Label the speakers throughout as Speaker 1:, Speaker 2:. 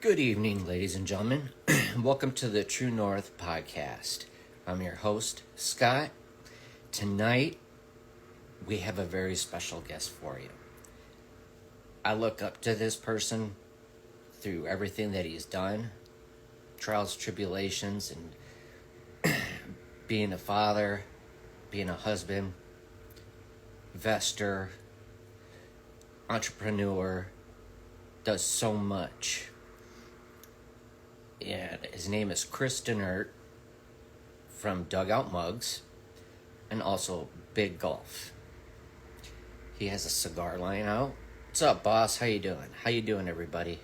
Speaker 1: Good evening, ladies and gentlemen. Welcome to the True North podcast. I'm your host, Scott. Tonight, we have a very special guest for you. I look up to this person through everything that he's done, trials, tribulations, and being a father, being a husband, investor, entrepreneur, does so much. And his name is Kris Dehnert from Dugout Mugs and also Bigg Golf. He has a cigar line out. What's up, boss? How you doing? How you doing, everybody?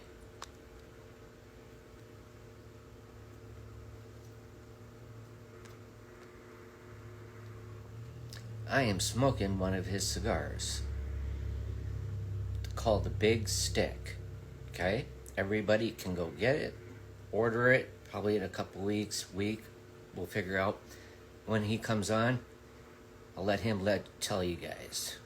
Speaker 1: I am smoking one of his cigars called the Bigg Stick. Okay? Everybody can go get it. Order it probably in a couple week. We'll figure out when he comes on. I'll let him tell you guys.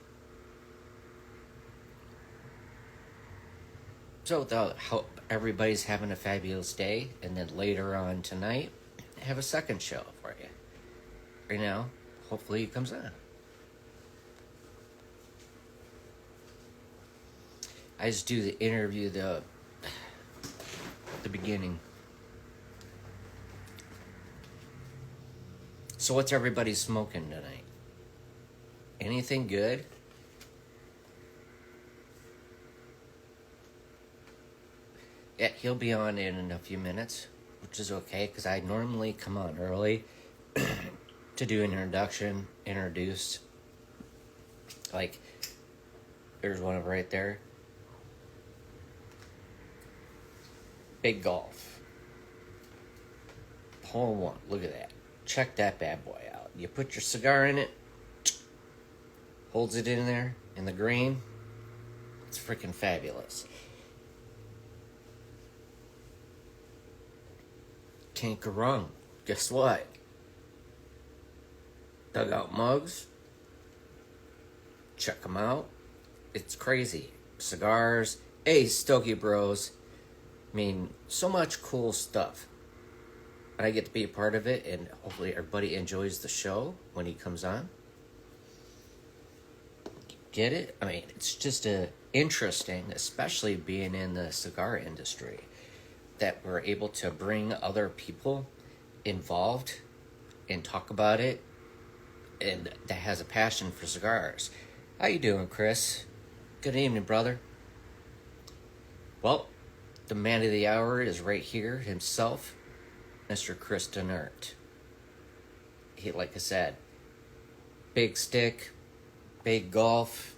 Speaker 1: So hope everybody's having a fabulous day, and then later on tonight, have a second show for you. Right now, hopefully he comes on. I just do the interview the beginning. So what's everybody smoking tonight? Anything good? Yeah, he'll be on in a few minutes, which is okay, because I normally come on early to do an introduce. Like, there's one of right there. Bigg Golf. Hole in one. Look at that. Check that bad boy out. You put your cigar in it, holds it in there in the green. It's freaking fabulous. Can't go wrong. Guess what? Dugout Mugs. Check them out. It's crazy. Cigars. Hey, Stogie Bros. I mean, so much cool stuff. And I get to be a part of it, and hopefully everybody enjoys the show when he comes on. Get it? I mean, it's just interesting, especially being in the cigar industry, that we're able to bring other people involved and talk about it, and that has a passion for cigars. How you doing, Kris? Good evening, brother. Well, the man of the hour is right here himself, Mr. Kris Dehnert. He, like I said, Bigg Stick, Bigg Golf.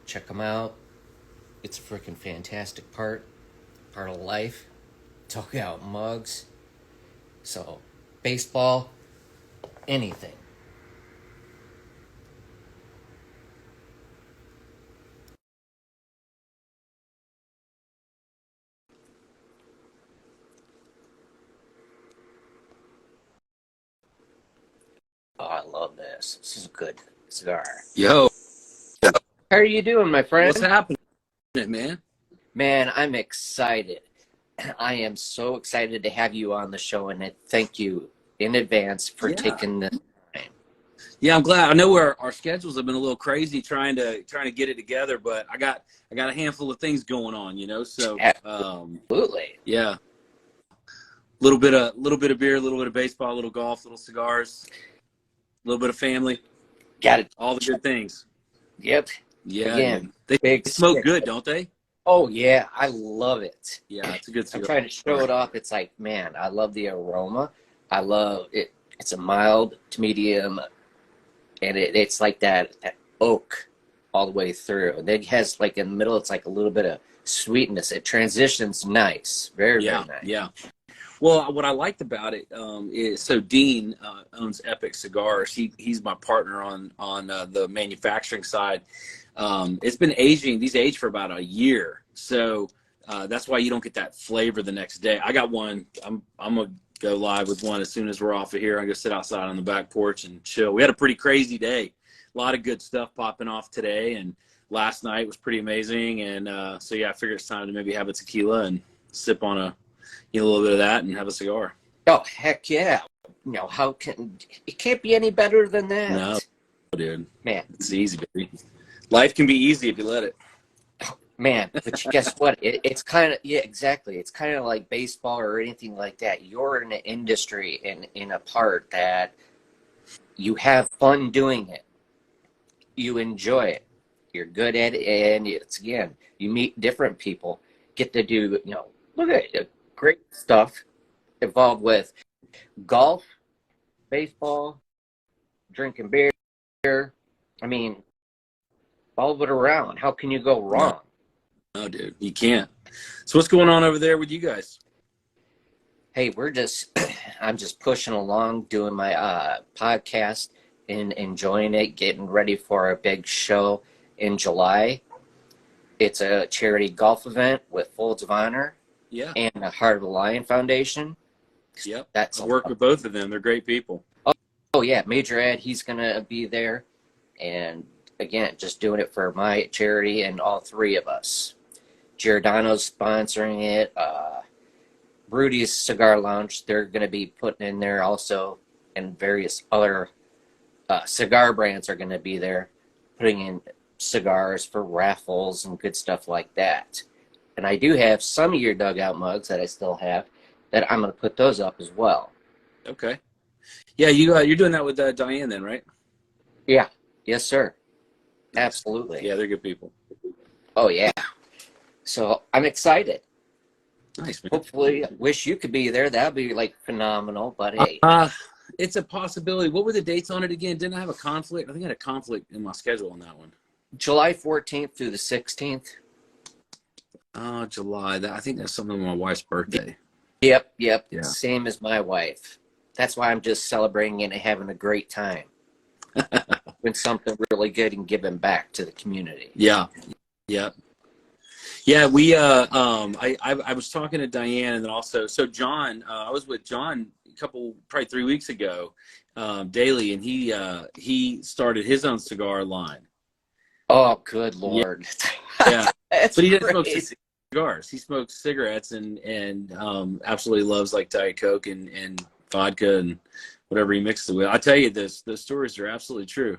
Speaker 1: Check him out. It's a freaking fantastic part of life. Dugout Mugs. So, baseball, anything. Oh, I love this. This is a good cigar.
Speaker 2: Yo,
Speaker 1: How are you doing, my friend?
Speaker 2: what's happening, man?
Speaker 1: Man, I'm excited. I am so excited to have you on the show, and I thank you in advance for taking the time.
Speaker 2: Yeah, I'm glad. I know our schedules have been a little crazy trying to get it together, but I got a handful of things going on, So
Speaker 1: Absolutely.
Speaker 2: yeah, little bit of beer, a little bit of baseball, a little golf, little cigars, a little bit of family.
Speaker 1: Got it.
Speaker 2: All the good things.
Speaker 1: Yep.
Speaker 2: Yeah,
Speaker 1: Again,
Speaker 2: they
Speaker 1: Bigg
Speaker 2: smoke
Speaker 1: Stick.
Speaker 2: good, don't they?
Speaker 1: Oh, yeah. I love it.
Speaker 2: Yeah, it's a good
Speaker 1: I'm
Speaker 2: cigar.
Speaker 1: trying to show it off. It's like, man, I love the aroma. I love it. It's a mild to medium, and it's like that oak all the way through. And then it has, like, in the middle, it's like a little bit of sweetness. It transitions nice. Very, very nice.
Speaker 2: Yeah. Well, what I liked about it is, so Dean owns Epic Cigars. He's my partner on the manufacturing side. It's been aging. These age for about a year, so that's why you don't get that flavor the next day. I got one. I'm gonna go live with one as soon as we're off of here. I'm gonna sit outside on the back porch and chill. We had a pretty crazy day. A lot of good stuff popping off today, and last night was pretty amazing. And so yeah, I figured it's time to maybe have a tequila and sip on a little bit of that and have a cigar.
Speaker 1: Oh, heck yeah. How can it can't be any better than that?
Speaker 2: No, dude.
Speaker 1: Man.
Speaker 2: It's easy, baby. Life can be easy if you let it.
Speaker 1: Man, but guess what? It's kind of, yeah, exactly. It's kind of like baseball or anything like that. You're in an industry in a part that you have fun doing it. You enjoy it. You're good at it. And again, you meet different people, get to do, look at it, great stuff involved with golf, baseball, drinking beer. I mean, all of it around. How can you go wrong?
Speaker 2: No, dude, you can't. So what's going on over there with you guys?
Speaker 1: Hey, I'm just pushing along, doing my podcast and enjoying it, getting ready for a big show in July. It's a charity golf event with Folds of Honor and the Heart of the Lion Foundation.
Speaker 2: Yep. I work with both of them. They're great people.
Speaker 1: Oh yeah, Major Ed, he's going to be there. And again, just doing it for my charity and all three of us. Giordano's sponsoring it. Rudy's Cigar Lounge, they're going to be putting in there also, and various other cigar brands are going to be there, putting in cigars for raffles and good stuff like that. And I do have some of your Dugout mugs that I still have that I'm going to put those up as well.
Speaker 2: Okay. Yeah, you're doing that with Diane then, right?
Speaker 1: Yeah. Yes, sir. Absolutely.
Speaker 2: Yeah, they're good people.
Speaker 1: Oh, yeah. So I'm excited.
Speaker 2: Nice, man.
Speaker 1: Hopefully, wish you could be there. That'd be like phenomenal. But hey,
Speaker 2: it's a possibility. What were the dates on it again? Didn't I have a conflict? I think I had a conflict in my schedule on that one.
Speaker 1: July 14th through the 16th.
Speaker 2: Oh, July. I think that's something on my wife's birthday.
Speaker 1: Yep.
Speaker 2: Yeah.
Speaker 1: Same as my wife. That's why I'm just celebrating and having a great time. Doing something really good and giving back to the community.
Speaker 2: Yeah. We I was talking to Diane, and then also John. I was with John probably 3 weeks ago, daily, and he started his own cigar line.
Speaker 1: Oh, good Lord!
Speaker 2: Yeah,
Speaker 1: but
Speaker 2: he doesn't smoke cigars. He smokes cigarettes and absolutely loves like Diet Coke and vodka and whatever he mixes it with. I tell you, those stories are absolutely true.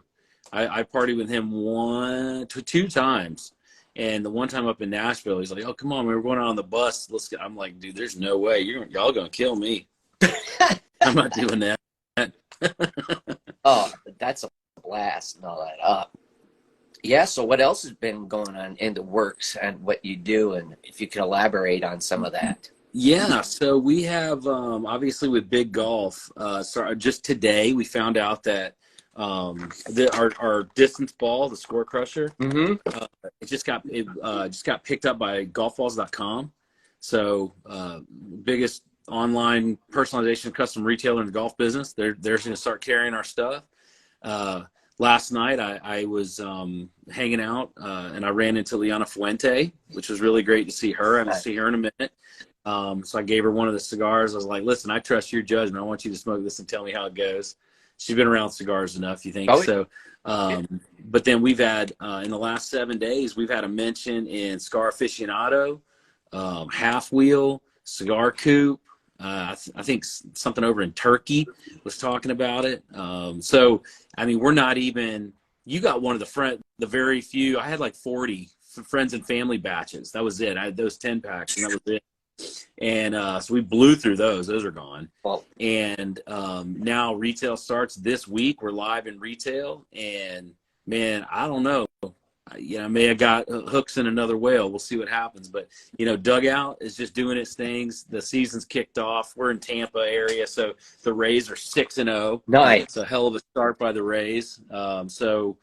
Speaker 2: I partied with him 1 to 2 times. And the one time up in Nashville, he's like, "Oh, come on, we're going out on the bus. Let's go." I'm like, "Dude, there's no way. Y'all gonna kill me. I'm not doing that."
Speaker 1: Oh, that's a blast and all that up. Yeah. So, what else has been going on in the works and what you do, and if you can elaborate on some of that?
Speaker 2: Yeah. So we have obviously with Bigg Golf. So just today we found out that our distance ball, the Score Crusher, it just got picked up by golfballs.com. So biggest online personalization custom retailer in the golf business. They're going to start carrying our stuff. Last night I was hanging out and I ran into Liana Fuente, which was really great to see her. I haven't seen her in a minute. So I gave her one of the cigars. I was like, "Listen, I trust your judgment. I want you to smoke this and tell me how it goes." She's been around cigars enough, you think?
Speaker 1: Oh,
Speaker 2: so. But then we've had, in the last 7 days, we've had a mention in Cigar Aficionado, Half Wheel, Cigar Coop. I think something over in Turkey was talking about it. So, I mean, we're not even, you got one of the very few, I had like 40 friends and family batches. That was it. I had those 10 packs and that was it. And so we blew through those. Those are gone.
Speaker 1: Well,
Speaker 2: and now retail starts this week. We're live in retail. And, man, I don't know. I may have got hooks in another whale. We'll see what happens. But, Dugout is just doing its things. The season's kicked off. We're in Tampa area. So the Rays are 6-0.
Speaker 1: Nice.
Speaker 2: It's a hell of a start by the Rays. So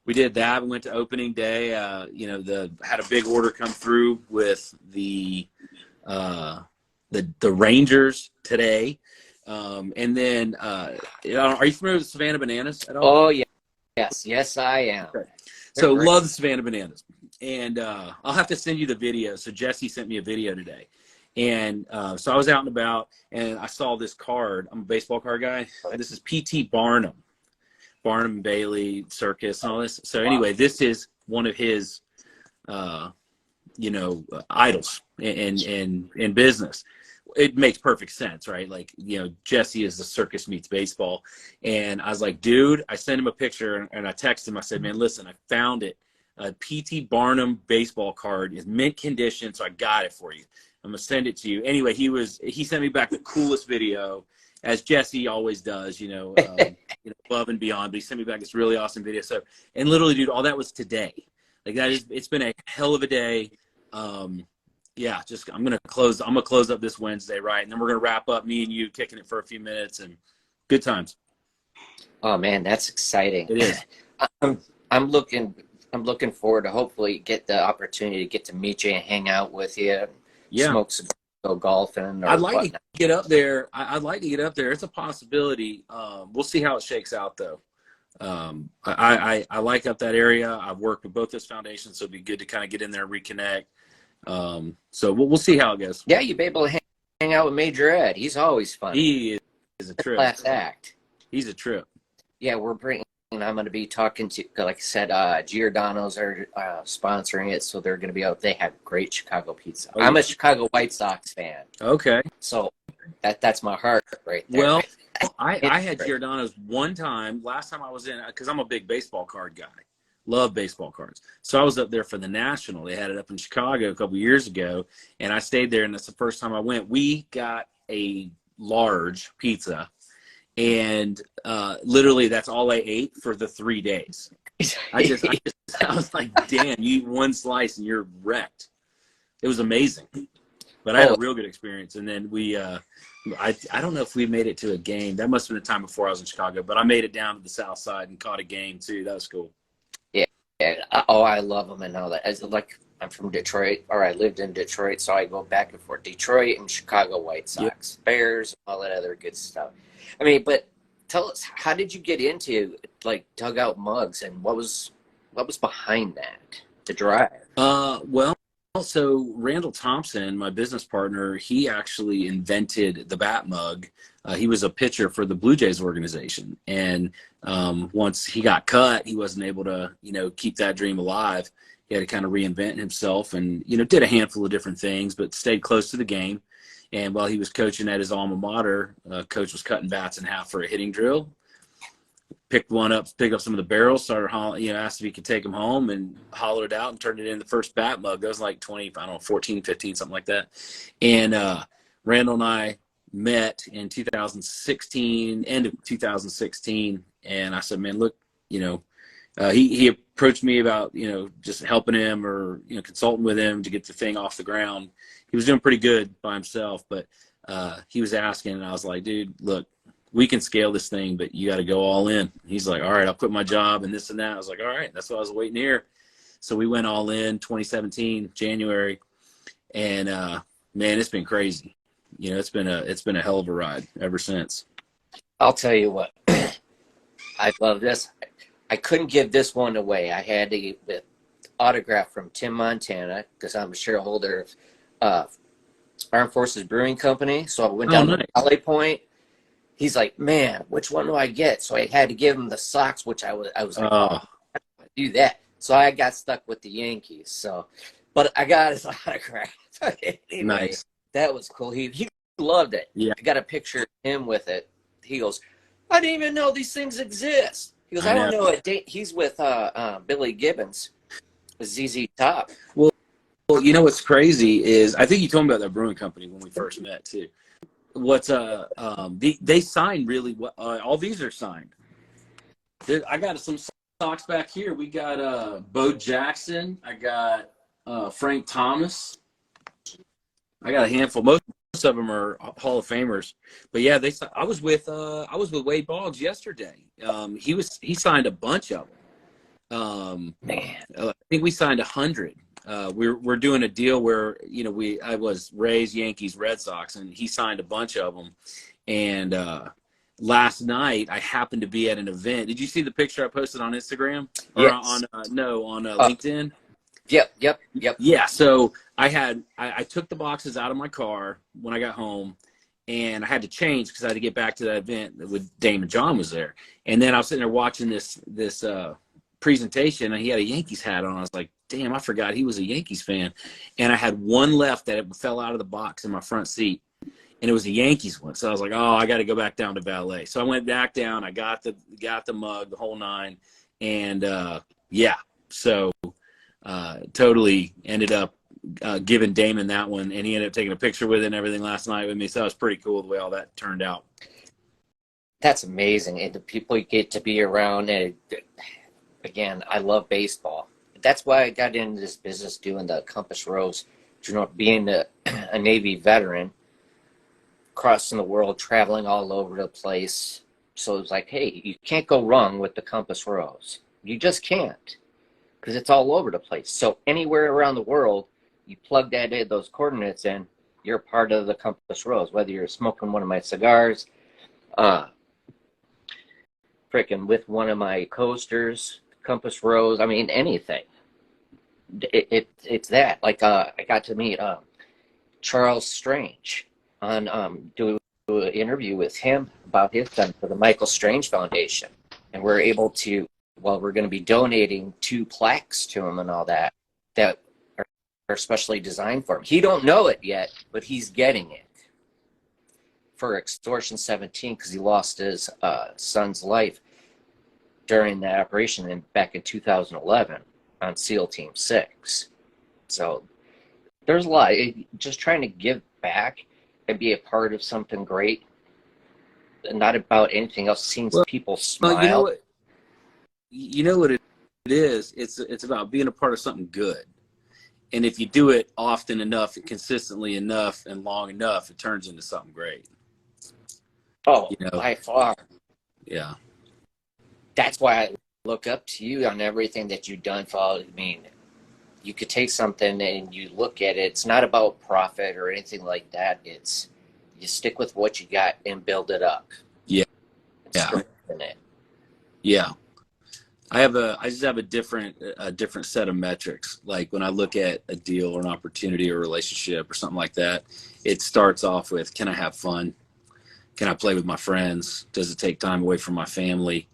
Speaker 2: we did that. We went to opening day. Had a big order come through with the Rangers today. And then, are you familiar with Savannah Bananas at all?
Speaker 1: Oh, yeah. Yes, I am.
Speaker 2: Okay. So love the Savannah Bananas. And I'll have to send you the video. So Jesse sent me a video today. And so I was out and about, and I saw this card. I'm a baseball card guy. This is P.T. Barnum and Bailey Circus and all this. So anyway, this is one of his idols in business. It makes perfect sense, right? Like, Jesse is the circus meets baseball. And I was like, dude, I sent him a picture and I texted him. I said, man, listen, I found it. A P.T. Barnum baseball card is mint condition, so I got it for you. I'm going to send it to you. Anyway, he sent me back the coolest video, as Jesse always does, above and beyond. But he sent me back this really awesome video. So, and literally, dude, all that was today. Like, it's been a hell of a day. Yeah, I'm gonna close up this Wednesday, right? And then we're gonna wrap up, me and you kicking it for a few minutes, and good times.
Speaker 1: Oh man, that's exciting.
Speaker 2: It is.
Speaker 1: I'm looking forward to hopefully get the opportunity to get to meet you and hang out with you, smoke some, go golfing. Or
Speaker 2: I'd like to get up there. I'd like to get up there. It's a possibility. We'll see how it shakes out, though. I like up that area. I've worked with both those foundations, so it'd be good to kind of get in there and reconnect. So we'll see how it goes.
Speaker 1: Yeah, you'll be able to hang out with Major Ed. He's always fun.
Speaker 2: He is a trip.
Speaker 1: Last act.
Speaker 2: He's a trip.
Speaker 1: Yeah, I'm going to be talking to, like I said, Giordano's are sponsoring it, so they're going to be out. They have great Chicago pizza.
Speaker 2: Oh,
Speaker 1: I'm a Chicago White Sox fan.
Speaker 2: Okay.
Speaker 1: So that's my heart right there.
Speaker 2: Well, I had Giordano's one time, last time I was in, because I'm a big baseball card guy. Love baseball cards. So I was up there for the National. They had it up in Chicago a couple years ago, and I stayed there, and that's the first time I went. We got a large pizza, and literally that's all I ate for the 3 days. I was like, damn, you eat one slice and you're wrecked. It was amazing. But I had a real good experience. And then I don't know if we made it to a game. That must have been the time before I was in Chicago, but I made it down to the south side and caught a game too. That was cool.
Speaker 1: Yeah. Oh, I love them and all that. I'm from Detroit, or I lived in Detroit, so I go back and forth. Detroit and Chicago White Sox, Bears, all that other good stuff. I mean, but tell us, how did you get into like dugout mugs, and what was behind that, the drive?
Speaker 2: Well, so Randall Thompson, my business partner, he actually invented the bat mug. He was a pitcher for the Blue Jays organization, and once he got cut, he wasn't able to, keep that dream alive. He had to kind of reinvent himself, and did a handful of different things, but stayed close to the game. And while he was coaching at his alma mater, coach was cutting bats in half for a hitting drill. Picked up some of the barrels, started hollering, asked if he could take them home, and hollered it out and turned it into the first bat mug. That was like 14, 15, something like that. And Randall and I met in 2016, end of 2016. And I said, man, look, he approached me about, just helping him or, consulting with him to get the thing off the ground. He was doing pretty good by himself, but he was asking, and I was like, dude, look, we can scale this thing, but you got to go all in. He's like, all right, I'll quit my job and this and that. I was like, all right, that's what I was waiting to hear. So we went all in 2017, January. And man, it's been crazy. It's been a hell of a ride ever since.
Speaker 1: I'll tell you what, I love this. I couldn't give this one away. I had to get the autograph from Tim Montana because I'm a shareholder of Armed Forces Brewing Company. So I went down to Valley Point. He's like, man, which one do I get? So I had to give him the Sox, which I was like, I don't do that. So I got stuck with the Yankees. So, but I got his autograph. Anyway,
Speaker 2: nice.
Speaker 1: That was cool. He loved it. Yeah. I got a picture of him with it. He goes, I didn't even know these things exist. He goes, I don't know a date. He's with Billy Gibbons, with ZZ Top.
Speaker 2: Well, what's crazy is I think you told me about that brewing company when we first met too. They signed really well. All these are signed. I got some socks back here. We got Bo Jackson. I got Frank Thomas. I got a handful. Most of them are Hall of Famers. But yeah, I was with Wade Boggs yesterday. He signed a bunch of them. Man, I think we signed 100. We're doing a deal where I was Rays, Yankees, Red Sox, and he signed a bunch of them. And last night I happened to be at an event. Did you see the picture I posted on Instagram or
Speaker 1: yes.
Speaker 2: on LinkedIn?
Speaker 1: Yep.
Speaker 2: Yeah. So I took the boxes out of my car when I got home, and I had to change because I had to get back to that event with Damon John was there. And then I was sitting there watching this presentation, and he had a Yankees hat on. I was like, damn, I forgot he was a Yankees fan. And I had one left that it fell out of the box in my front seat, and it was a Yankees one. So I was like, oh, I got to go back down to valet. So I went back down. I got the mug, the whole nine, and yeah. So totally ended up giving Damon that one, and he ended up taking a picture with it and everything last night with me. So that was pretty cool the way all that turned out.
Speaker 1: That's amazing. And the people you get to be around. And again, I love baseball. That's why I got into this business doing the Compass Rose. You know, being a Navy veteran, crossing the world, traveling all over the place. So it's like, hey, you can't go wrong with the Compass Rose. You just can't, because it's all over the place. So anywhere around the world, you plug those coordinates in, you're part of the Compass Rose. Whether you're smoking one of my cigars, freaking with one of my coasters, Compass Rose. I mean, anything. It's that. Like I got to meet Charles Strange on do an interview with him about his son for the Michael Strange Foundation, and we're able to. Well, we're going to be donating 2 plaques to him and all that are specially designed for him. He don't know it yet, but he's getting it for Extortion 17 because he lost his son's life during that operation back in 2011 on SEAL Team 6. So there's a lot. Just trying to give back and be a part of something great and not about anything else. Seeing people smile.
Speaker 2: Well, you know what it is? It's about being a part of something good. And if you do it often enough, consistently enough, and long enough, it turns into something great.
Speaker 1: Oh, by far.
Speaker 2: Yeah.
Speaker 1: That's why I look up to you on everything that you've done. I mean, you could take something and you look at it. It's not about profit or anything like that. It's you stick with what you got and build it up.
Speaker 2: Yeah.
Speaker 1: Strengthen it.
Speaker 2: Yeah. I just have a different set of metrics. Like when I look at a deal or an opportunity or a relationship or something like that, it starts off with, can I have fun? Can I play with my friends? Does it take time away from my family?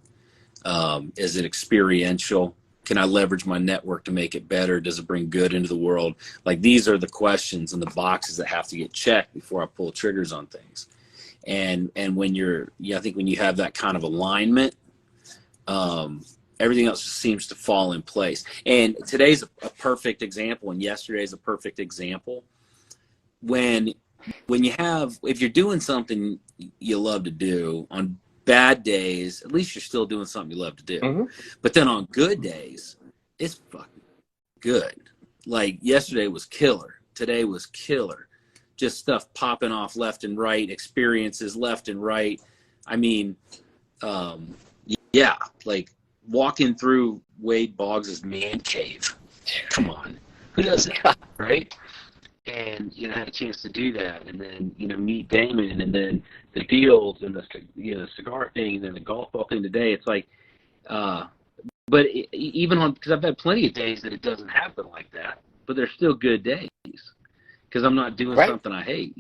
Speaker 2: Is it experiential? Can I leverage my network to make it better? Does it bring good into the world? Like these are the questions and the boxes that have to get checked before I pull triggers on things. And when I think when you have that kind of alignment, everything else just seems to fall in place. And today's a perfect example, and yesterday's a perfect example. When if you're doing something you love to do, on bad days, at least you're still doing something you love to do. Mm-hmm. But then on good days, it's fucking good. Like yesterday was killer. Today was killer. Just stuff popping off left and right, experiences left and right. I mean, yeah, like walking through Wade Boggs' man cave. Come on. Who does that, right? And, had a chance to do that. And then, meet Damon, and then the deals and the cigar thing, and then the golf ball thing today. It's like, but even because I've had plenty of days that it doesn't happen like that, but they're still good days because I'm not doing something I hate,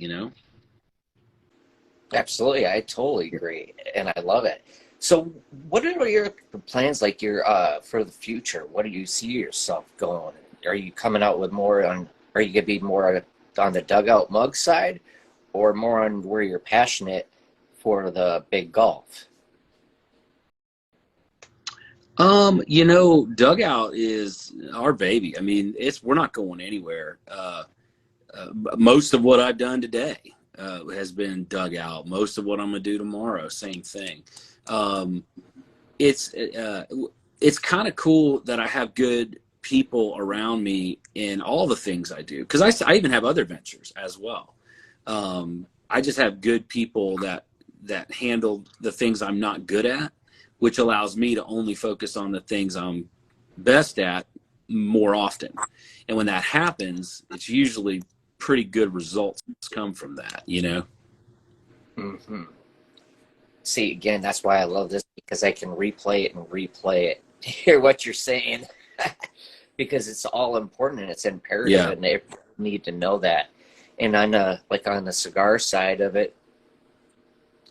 Speaker 1: Absolutely. I totally agree. And I love it. So what are your plans like for the future? What do you see yourself going? Are you coming out with more on, are you going to be more on the dugout mug side or more on where you're passionate for the big golf?
Speaker 2: Dugout is our baby. I mean, we're not going anywhere. Most of what I've done today has been dugout. Most of what I'm going to do tomorrow, same thing. It's kind of cool that I have good people around me in all the things I do, because I even have other ventures as well. I just have good people that handle the things I'm not good at, which allows me to only focus on the things I'm best at more often. And when that happens, it's usually pretty good results come from that,
Speaker 1: Mm-hmm. See, again, that's why I love this, because I can replay it, hear what you're saying, because it's all important and it's imperative, and they need to know that. And on the cigar side of it,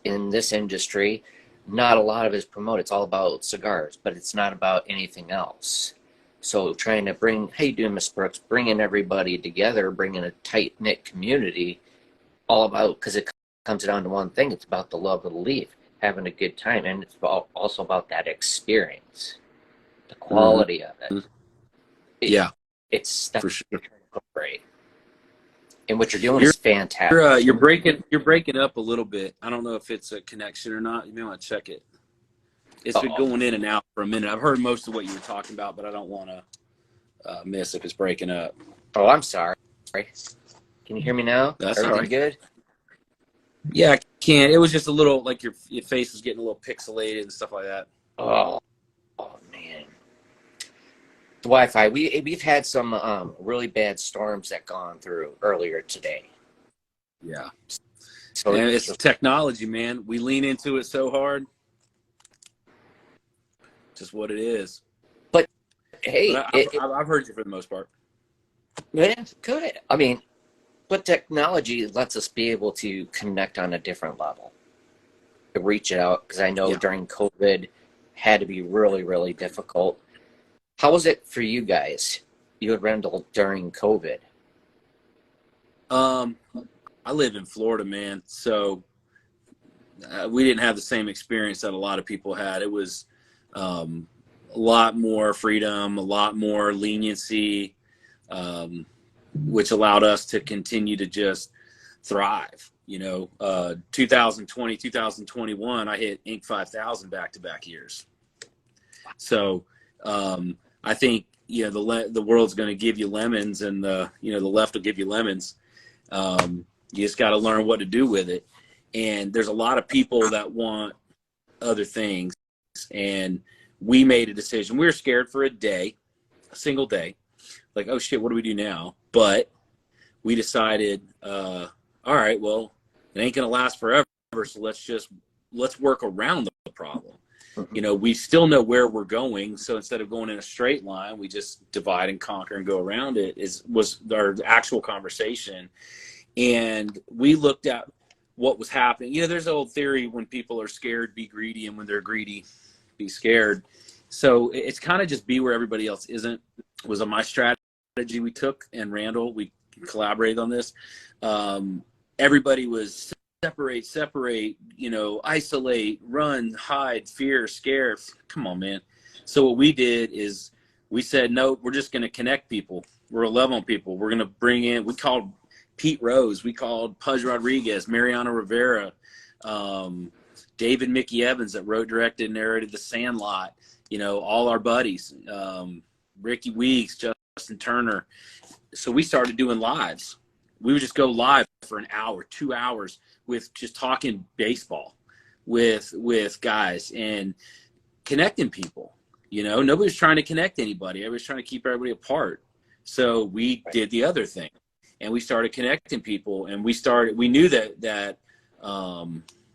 Speaker 1: in this industry, not a lot of it is promoted. It's all about cigars, but it's not about anything else. So trying to bring, how you doing, Miss Brooks, bringing everybody together, bringing a tight-knit community, all about, because it comes down to one thing, it's about the love of the leaf, having a good time, and it's also about that experience, the quality of it.
Speaker 2: Yeah,
Speaker 1: It's stuff
Speaker 2: for sure.
Speaker 1: great. And what you're doing
Speaker 2: You're
Speaker 1: is fantastic.
Speaker 2: you're breaking up a little bit. I don't know if it's a connection or not. You may want to check it. It's been going in and out for a minute. I've heard most of what you were talking about, but I don't want to miss if it's breaking up.
Speaker 1: Oh, I'm sorry. Can you hear me now?
Speaker 2: That's
Speaker 1: Everything
Speaker 2: all right.
Speaker 1: good?
Speaker 2: Yeah, I can. It was just a little like your face was getting a little pixelated and stuff like that.
Speaker 1: Oh man. The Wi-Fi. We've had some really bad storms that gone through earlier today.
Speaker 2: Yeah.
Speaker 1: So
Speaker 2: And it's technology, man. We lean into it so hard. Just what it is.
Speaker 1: But hey,
Speaker 2: But I've heard you for the most part.
Speaker 1: yeah, good. I mean, but technology lets us be able to connect on a different level, to reach out, because I know during COVID had to be really, really difficult. How was it for you guys, you and Rendell, during COVID?
Speaker 2: I live in Florida, man, so we didn't have the same experience that a lot of people had. It was a lot more freedom, a lot more leniency, which allowed us to continue to just thrive. 2020, 2021, I hit Inc. 5000 back-to-back years. So I think the world's going to give you lemons, and the left will give you lemons. You just got to learn what to do with it. And there's a lot of people that want other things. And we made a decision. We were scared for a single day. Like, oh shit, what do we do now? But we decided, all right, well, it ain't going to last forever. So let's work around the problem. We still know where we're going. So instead of going in a straight line, we just divide and conquer and go around it was our actual conversation. And we looked at what was happening. There's an old theory, when people are scared, be greedy. And when they're greedy, be scared. So it's kind of just be where everybody else isn't, was my strategy we took. And Randall, we collaborated on this. Everybody was separate, isolate, run, hide, fear, scare. Come on, man. So what we did is we said, no, we're just going to connect people. We're going to love on people. We're going to bring in, we called Pete Rose, we called Pudge Rodriguez, Mariano Rivera, David Mickey Evans that wrote, directed, and narrated The Sandlot, all our buddies, Ricky Weeks, Justin Turner. So we started doing lives. We would just go live for an hour, 2 hours, with just talking baseball with guys and connecting people. Nobody was trying to connect anybody. Everybody was trying to keep everybody apart. So we did the other thing, and we started connecting people. And we knew that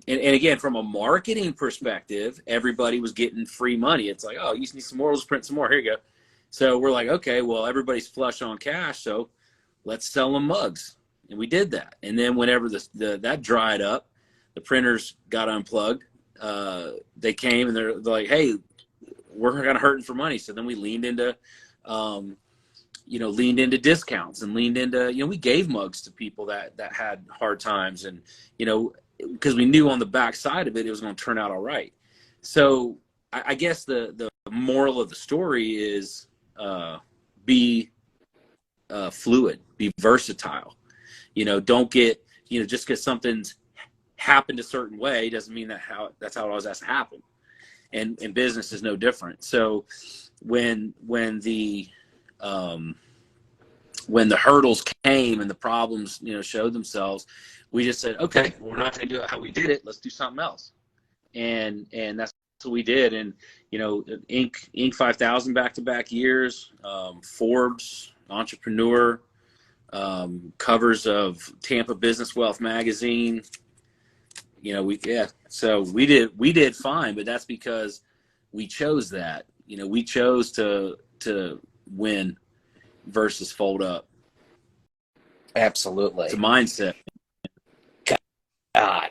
Speaker 2: and again, from a marketing perspective, everybody was getting free money. It's like, oh, you need some more, let's print some more. Here you go. So we're like, okay, well, everybody's flush on cash, so let's sell them mugs. And we did that. And then whenever that dried up, the printers got unplugged. They came and they're like, hey, we're kind of hurting for money. So then we leaned into discounts, and leaned into, we gave mugs to people that had hard times. And, because we knew on the back side of it, it was going to turn out all right. So I guess the moral of the story is be fluid, be versatile. Don't get, just because something's happened a certain way doesn't mean that's how it always has to happen. And business is no different. So when the hurdles came and the problems, showed themselves, we just said, okay, we're not going to do it how we did it. Let's do something else. And that's what we did. And, Inc. 5000 back-to-back years, Forbes, Entrepreneur, covers of Tampa Business Wealth magazine. So we did fine, but that's because we chose that. We chose to win versus fold up.
Speaker 1: Absolutely.
Speaker 2: It's a mindset.
Speaker 1: God.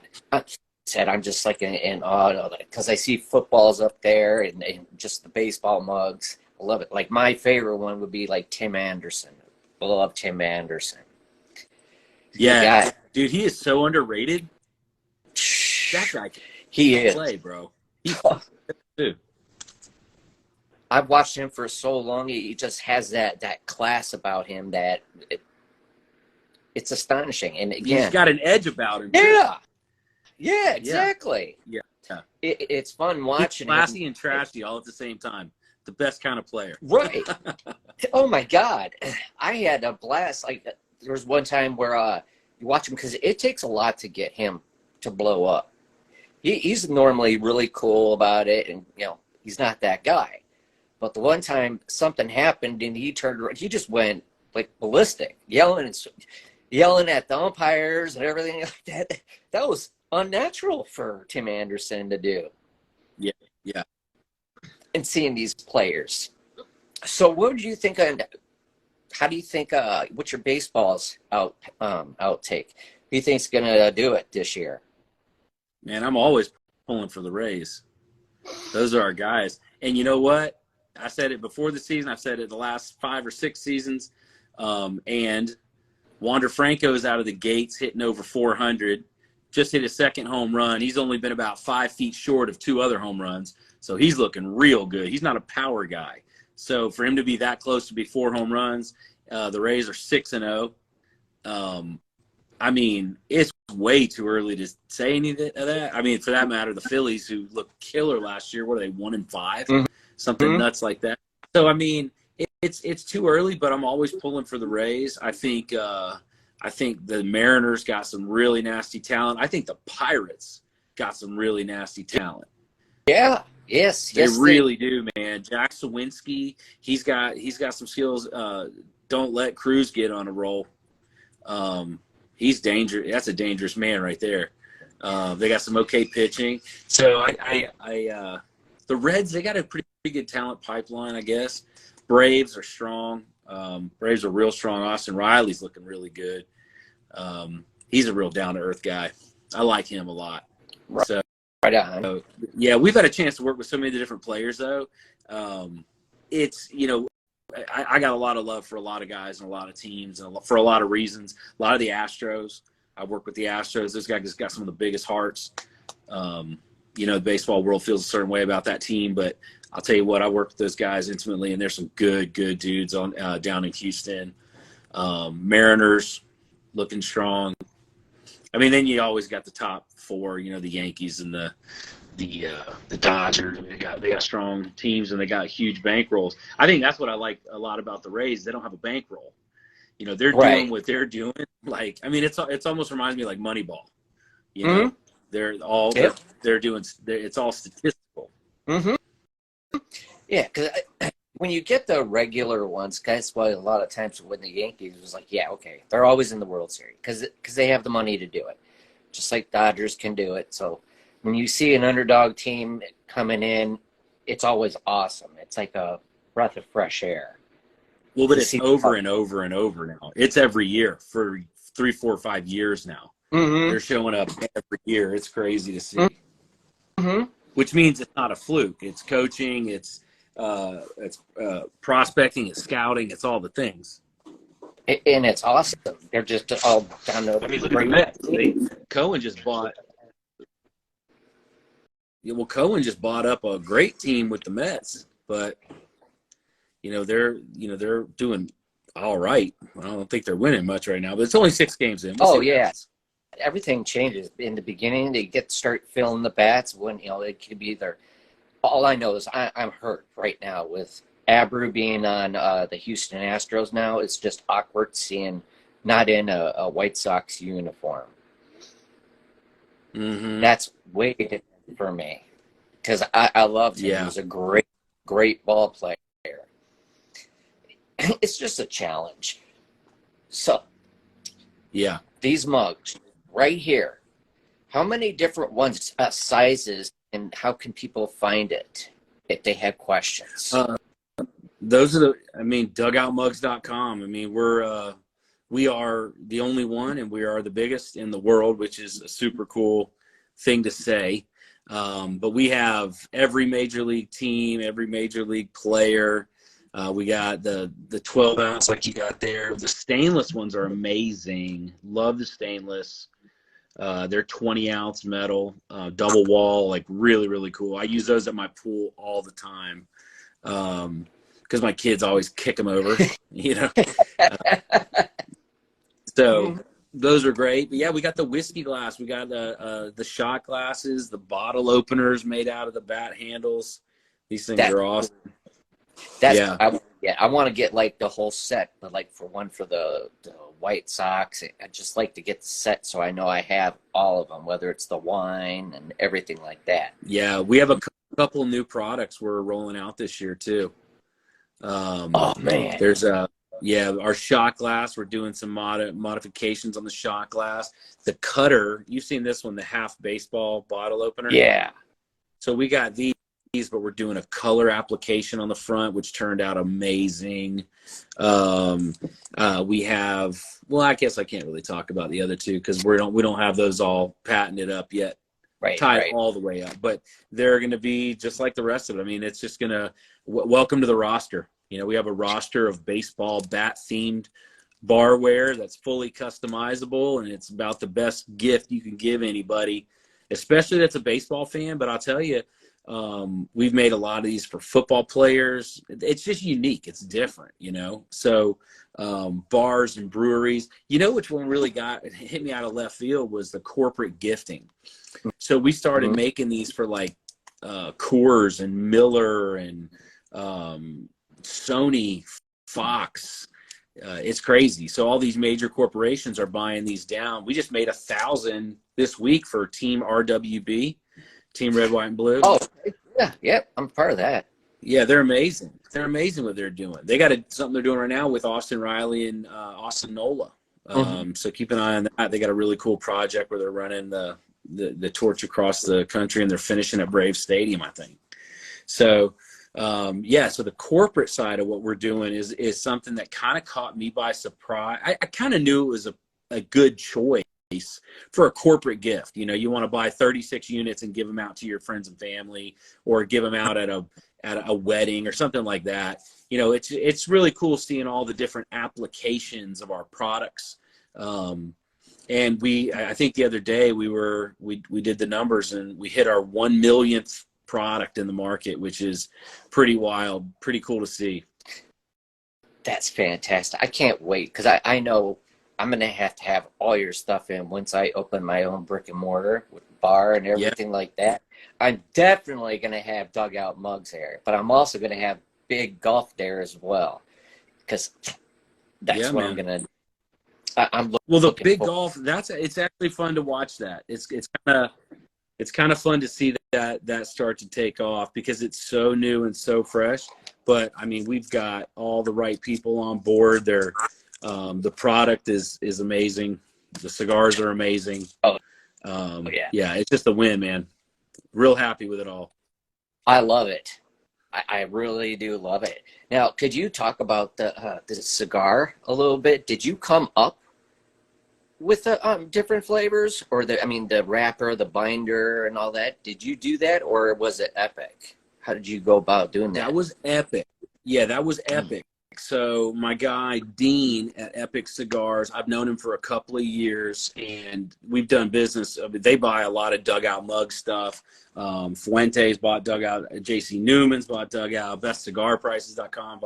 Speaker 1: said, I'm just like in awe of it because I see footballs up there and just the baseball mugs. I love it. Like my favorite one would be like Tim Anderson. I love Tim Anderson. The
Speaker 2: Yeah,
Speaker 1: guy,
Speaker 2: dude, he is so underrated. That guy can
Speaker 1: he is.
Speaker 2: play, bro. He's dude.
Speaker 1: I've watched him for so long. He just has that class about him that it's astonishing. And
Speaker 2: He's
Speaker 1: again,
Speaker 2: got an edge about him.
Speaker 1: yeah, yeah,
Speaker 2: Yeah.
Speaker 1: exactly.
Speaker 2: Yeah.
Speaker 1: It's fun
Speaker 2: He's
Speaker 1: watching
Speaker 2: classy
Speaker 1: him.
Speaker 2: and trashy all at the same time. The best kind of player.
Speaker 1: Right. Oh my God, I had a blast. Like there was one time where you watch him because it takes a lot to get him to blow up. He's normally really cool about it, and he's not that guy. But the one time something happened and he turned around, he just went like ballistic, yelling at the umpires and everything like that. That was unnatural for Tim Anderson to do.
Speaker 2: Yeah. Yeah.
Speaker 1: And seeing these players. So what do you think how do you think what's your baseball's outtake? Who do you think's gonna do it this year?
Speaker 2: Man, I'm always pulling for the Rays. Those are our guys. And you know what? I said it before the season. I've said it the last 5 or 6 seasons. And Wander Franco's out of the gates hitting over 400. Just hit his second home run. He's only been about 5 feet short of 2 other home runs. So he's looking real good. He's not a power guy. So for him to be that close to be 4 home runs, the Rays are 6-0. I mean, it's way too early to say anything of that. I mean, for that matter, the Phillies, who looked killer last year, what are they, 1-5?
Speaker 1: Mm-hmm.
Speaker 2: Something nuts like that. So I mean, it's too early, but I'm always pulling for the Rays. I think the Mariners got some really nasty talent. I think the Pirates got some really nasty talent.
Speaker 1: Yeah. Yes.
Speaker 2: They really do, man. Jack Sawinski, he's got some skills. Don't let Cruz get on a roll. He's dangerous. That's a dangerous man right there. They got some okay pitching. So the Reds, they got a pretty good talent pipeline, I guess. Braves are strong. Braves are real strong. Austin Riley's looking really good. He's a real down-to-earth guy. I like him a lot.
Speaker 1: Right.
Speaker 2: So,
Speaker 1: right on.
Speaker 2: yeah, we've had a chance to work with so many of the different players, though. It's, I got a lot of love for a lot of guys and a lot of teams and for a lot of reasons. A lot of the Astros. I work with the Astros. Those guys got some of the biggest hearts. The baseball world feels a certain way about that team, but I'll tell you what, I work with those guys intimately, and there's some good dudes on down in Houston. Mariners looking strong. I mean, then you always got the top 4, the Yankees and the Dodgers. They got strong teams and they got huge bankrolls. I think that's what I like a lot about the Rays. They don't have a bankroll. They're doing what they're doing. Like, I mean, it's almost reminds me like Moneyball.
Speaker 1: Mm-hmm.
Speaker 2: They're doing. It's all statistical.
Speaker 1: Mm-hmm. Yeah, because when you get the regular ones, that's why a lot of times when the Yankees was like, yeah, okay, they're always in the World Series because they have the money to do it, just like Dodgers can do it. So when you see an underdog team coming in, it's always awesome. It's like a breath of fresh air.
Speaker 2: Well, but it's over and over and over now. It's every year for 3, 4, 5 years now.
Speaker 1: Mm-hmm.
Speaker 2: They're showing up every year. It's crazy to see.
Speaker 1: Mm-hmm.
Speaker 2: Which means it's not a fluke. It's coaching. It's prospecting. It's scouting. It's all the things.
Speaker 1: And it's awesome. They're just all down to.
Speaker 2: I mean, look at the Mets. Cohen just bought. Yeah, well, Cohen just bought up a great team with the Mets, but they're doing all right. I don't think they're winning much right now, but it's only 6 games in.
Speaker 1: Oh yeah, everything changes in the beginning. They start filling the bats when it could be either. All I know is I'm hurt right now with Abreu being on the Houston Astros now. It's just awkward seeing not in a White Sox uniform.
Speaker 2: Mm-hmm.
Speaker 1: That's way different for me because I loved him. He was a great ball player. It's just a challenge. So,
Speaker 2: yeah,
Speaker 1: these mugs right here. How many different ones, sizes, and how can people find it if they have questions?
Speaker 2: Those are dugoutmugs.com. I mean, we are the only one, and we are the biggest in the world, which is a super cool thing to say. But we have every major league team, every major league player. We got the 12 ounce like you got there. The stainless ones are amazing. Love the stainless. They're 20 ounce metal, double wall, like really, really cool. I use those at my pool all the time. Because my kids always kick them over, you know. So those are great. But yeah, we got the whiskey glass. We got the shot glasses, the bottle openers made out of the bat handles. These things are awesome.
Speaker 1: I want to get like the whole set, but like for the White Sox, I just like to get the set so I know I have all of them, whether it's the wine and everything like that.
Speaker 2: Yeah, we have a couple new products we're rolling out this year too.
Speaker 1: Oh man,
Speaker 2: there's our shot glass. We're doing some modifications on the shot glass. The cutter, you've seen this one, the half baseball bottle opener.
Speaker 1: Yeah.
Speaker 2: So we got these, but we're doing a color application on the front, which turned out amazing. We have, well, I guess I can't really talk about the other two because we don't have those all patented up yet. Tied all the way up, but they're going to be just like the rest of it. I mean, it's just going to welcome to the roster. You know, we have a roster of baseball bat themed barware that's fully customizable, and it's about the best gift you can give anybody, especially that's a baseball fan. But I'll tell you, we've made a lot of these for football players. It's just unique. It's different, you know. So bars and breweries, you know, which one really hit me out of left field was the corporate gifting. So we started making these for like Coors and Miller and Sony, Fox. It's crazy. So all these major corporations are buying these down. We just made 1,000 this week for Team RWB, Team Red, White, and Blue.
Speaker 1: Oh, yeah, I'm part of that.
Speaker 2: Yeah, they're amazing. They're amazing what they're doing. They got something they're doing right now with Austin Riley and Austin Nola. So keep an eye on that. They got a really cool project where they're running the torch across the country, and they're finishing at Brave Stadium, I think. So so the corporate side of what we're doing is something that kind of caught me by surprise. I kind of knew it was a good choice for a corporate gift. You know, you want to buy 36 units and give them out to your friends and family, or give them out at a wedding or something like that. You know, it's really cool seeing all the different applications of our products. And I think the other day we did the numbers, and we hit our 1 millionth product in the market, which is pretty wild, pretty cool to see.
Speaker 1: That's fantastic. I can't wait, because I know I'm going to have all your stuff in once I open my own brick and mortar with bar and everything like that. I'm definitely going to have Dugout mugs there, but I'm also going to have Bigg golf there as well, because that's what I'm going to.
Speaker 2: The Bigg golf, it's actually fun to watch that. It's kind of fun to see that start to take off, because it's so new and so fresh. But I mean, we've got all the right people on board. The product is amazing. The cigars are amazing. Yeah, it's just a win, man. Real happy with it all.
Speaker 1: I love it. I really do love it. Now, could you talk about the cigar a little bit? Did you come up with the different flavors, or the wrapper, the binder, and all that? Did you do that, or was it Epic? How did you go about doing that?
Speaker 2: That was Epic. Yeah, that was Epic. So my guy, Dean at Epic Cigars, I've known him for a couple of years, and we've done business. They buy a lot of Dugout mug stuff. Fuentes bought Dugout. J.C. Newman's bought Dugout. BestCigarPrices.com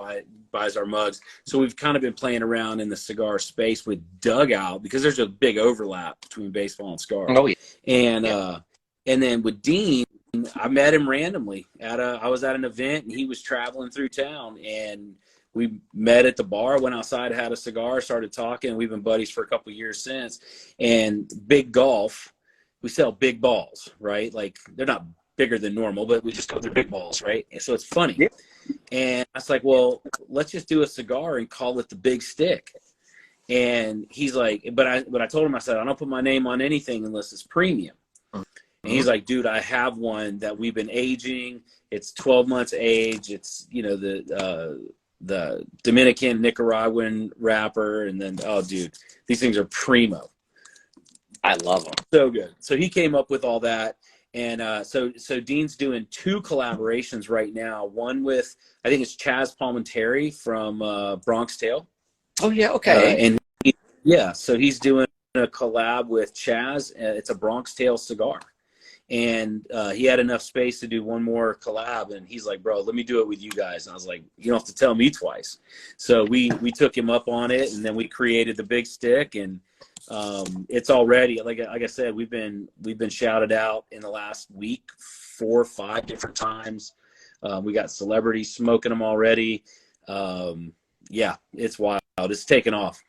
Speaker 2: buys our mugs. So we've kind of been playing around in the cigar space with Dugout, because there's a big overlap between baseball and cigars.
Speaker 1: Oh, yeah.
Speaker 2: And then with Dean, I met him randomly I was at an event, and he was traveling through town, and we met at the bar, went outside, had a cigar, started talking. We've been buddies for a couple of years since. And Bigg Golf, we sell big balls, right? Like, they're not bigger than normal, but we just call them big balls, right? And so it's funny. Yeah. And I was like, well, let's just do a cigar and call it the Big Stick. And he's like, but I told him, I said, I don't put my name on anything unless it's premium. And he's like, dude, I have one that we've been aging. It's 12 months age. It's, you know, the Dominican, Nicaraguan wrapper. And then, oh, dude, these things are primo.
Speaker 1: I love them.
Speaker 2: So good. So he came up with all that. And so Dean's doing 2 collaborations right now. One with, I think it's Chaz Palminteri from Bronx Tale.
Speaker 1: Oh, yeah, okay.
Speaker 2: So he's doing a collab with Chaz. It's a Bronx Tale cigar. And he had enough space to do one more collab. And he's like, bro, let me do it with you guys. And I was like, you don't have to tell me twice. So we took him up on it, and then we created the Bigg Stick. And it's already, like I said, we've been shouted out in the last week 4 or 5 different times. We got celebrities smoking them already. Yeah, it's wild. It's taken off.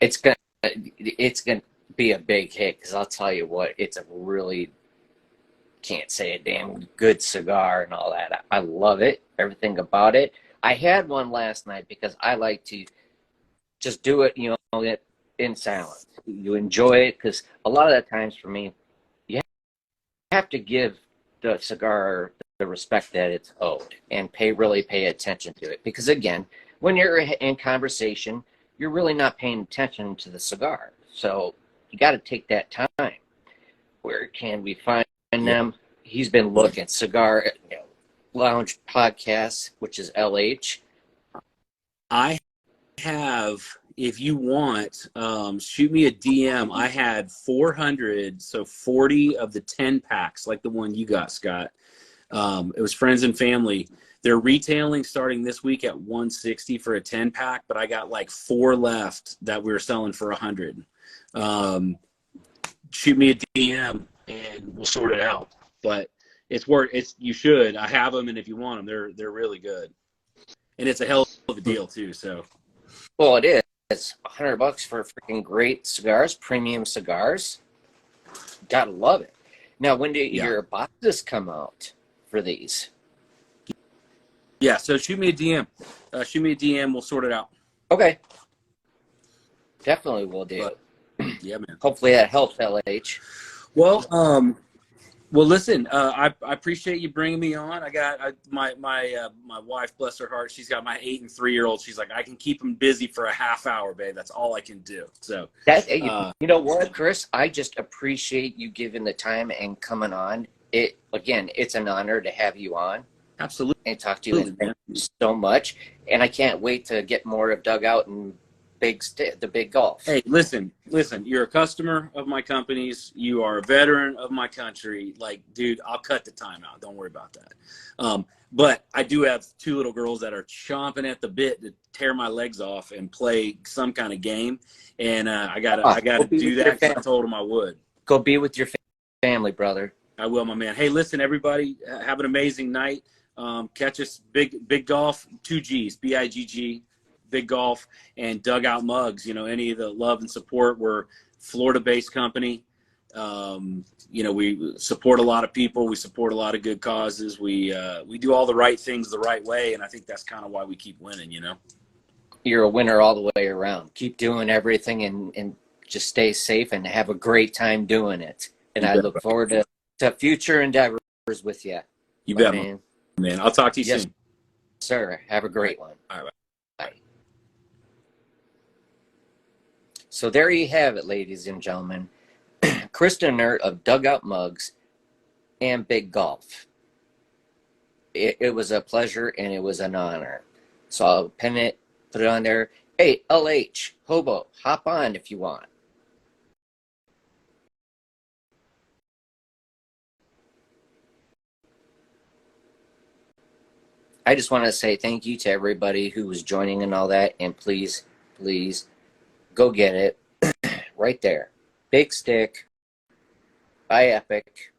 Speaker 1: It's gonna be a big hit, because I'll tell you what, it's a really, can't say a damn good cigar and all that. I love it, everything about it. I had one last night because I like to just do it, in silence. You enjoy it, because a lot of the times for me, you have to give the cigar the respect that it's owed, and really pay attention to it. Because again, when you're in conversation, you're really not paying attention to the cigar. So you got to take that time. Where can we find them? He's been looking Cigar Lounge Podcast, which is LH.
Speaker 2: I have, if you want, shoot me a DM. I had 400, so 40 of the 10 packs, like the one you got, Scott. It was friends and family. They're retailing starting this week at $160 for a 10 pack, but I got like 4 left that we were selling for $100. Shoot me a DM and we'll sort it out. But you should. I have them, and if you want them, they're really good. And it's a hell of a deal too. So,
Speaker 1: well, it is. It's $100 for freaking great cigars, premium cigars. Gotta love it. Now, when do your boxes come out for these?
Speaker 2: Yeah, so shoot me a DM. We'll sort it out.
Speaker 1: Okay. Definitely will do.
Speaker 2: But, yeah, man.
Speaker 1: Hopefully that helps, LH.
Speaker 2: Well, listen. I appreciate you bringing me on. I got my wife, bless her heart. She's got my 8 and 3-year-old. She's like, I can keep them busy for a half hour, babe. That's all I can do. So
Speaker 1: you know what, Kris? I just appreciate you giving the time and coming on. It's an honor to have you on.
Speaker 2: Absolutely.
Speaker 1: And talk to you. And thank you so much. And I can't wait to get more of Dugout and the Bigg Golf.
Speaker 2: Hey, listen. You're a customer of my company's. You are a veteran of my country. Like, dude, I'll cut the time out. Don't worry about that. But I do have 2 little girls that are chomping at the bit to tear my legs off and play some kind of game. And I gotta do that, because I told them I would.
Speaker 1: Go be with your family, brother.
Speaker 2: I will, my man. Hey, listen, everybody, have an amazing night. Catch us Bigg Golf, 2 G's, BIGG, Bigg Golf, and Dugout Mugs. Any of the love and support. We're Florida-based company. We support a lot of people. We support a lot of good causes. We do all the right things the right way, and I think that's kind of why we keep winning.
Speaker 1: You're a winner all the way around. Keep doing everything, and just stay safe and have a great time doing it. And I look forward to future endeavors with you.
Speaker 2: You bet, man. I'll talk to you soon.
Speaker 1: Sir. Have a great one.
Speaker 2: All right.
Speaker 1: Bye. So there you have it, ladies and gentlemen. Kris Dehnert of Dugout Mugs and Bigg Golf. It was a pleasure, and it was an honor. So I'll pin it, put it on there. Hey, LH, Hobo, hop on if you want. I just want to say thank you to everybody who was joining and all that. And please, please go get it right there. Bigg Stick by Epic.